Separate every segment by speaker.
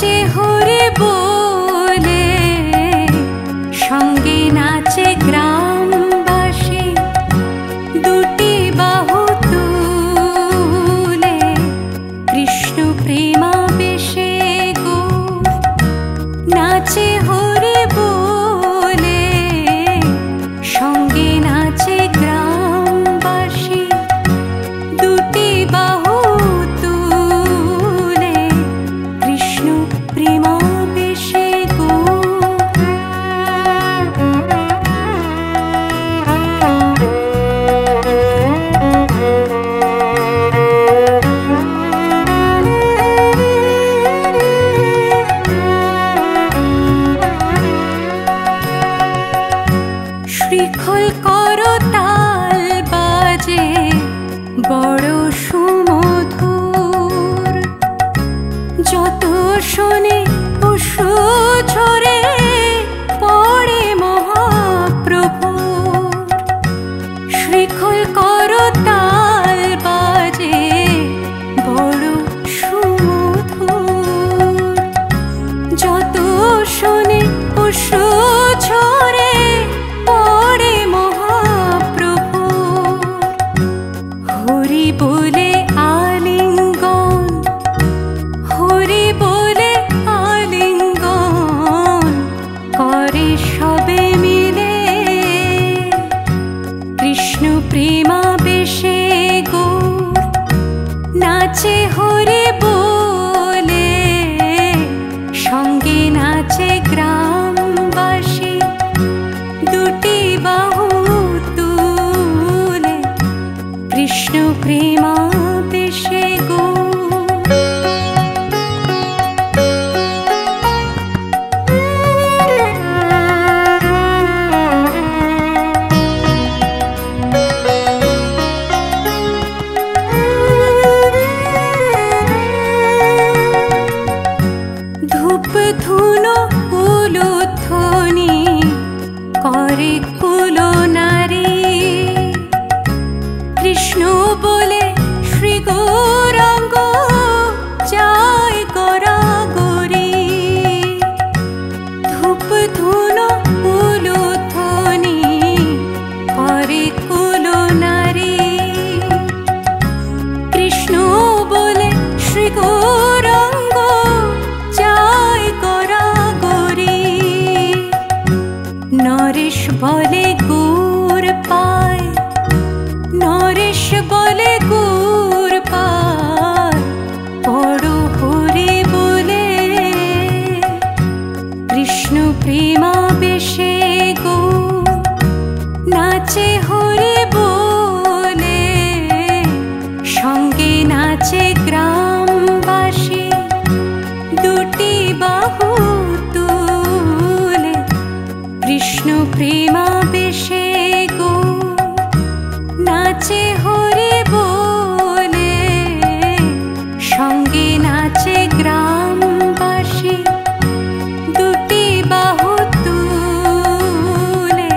Speaker 1: নাচে হরি বলে, সঙ্গে নাচে গ্রামবাসী, দুটি বাহু তুলে কৃষ্ণ প্রেমাবেশে গো। নাচে হরি বলে, সঙ্গে নাচে গ্রামবাসী, দুটি বাহু তুলে কৃষ্ণ প্রেমাবেশে গো। শ্রীখল করতাল বাজে বড় সুমধুর, যত শোনে অশ্রু ঝরে পড়ে মহাপ্রভুর। শ্রীখল করতাল বাজে বড় সুমধুর, যত শোনে অশ্রু ঝরে পড়ে মহাপ্রভুর। হরি বলে আলিঙ্গন, হরি বলে আলিঙ্গন করে সবে মিলে কৃষ্ণ প্রেমাবেশে গৌর। নাচে হরি বলে, সঙ্গে নাচে গ্রামবাসী, দুটি বাহু তুলে কৃষ্ণ প্রেমাবেশে গো। ধূপ ধুনো উলুধ্বনি করে কুলো নারী, কৃষ্ণ বলে শ্রী গৌরাঙ্গ যায় গড়াগড়ি। ধূপ ধুনো উলুধ্বনি করে কুলো নারী, কৃষ্ণ বলে শ্রী গৌরাঙ্গ যায় গড়াগড়ি। নরেশ বলে গুড় পায়, নরেশ বলে গুড় পায়, বড় হরি বলে কৃষ্ণ প্রেমাবেশে গো। নাচে হরি বলে, সঙ্গে নাচে গ্রামবাসী, দুটি বাহু তুলে কৃষ্ণ প্রেমাবেশে গো। নাচে হরি বলে, সঙ্গে নাচে গ্রামবাসী, দুটি বাহু তুলে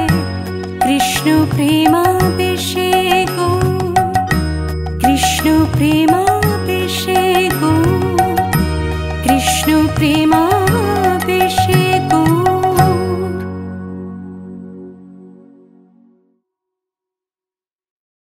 Speaker 1: কৃষ্ণ প্রেমাবেশে গো। কৃষ্ণ প্রেমাবেশে গো, কৃষ্ণ প্রেমাবেশে।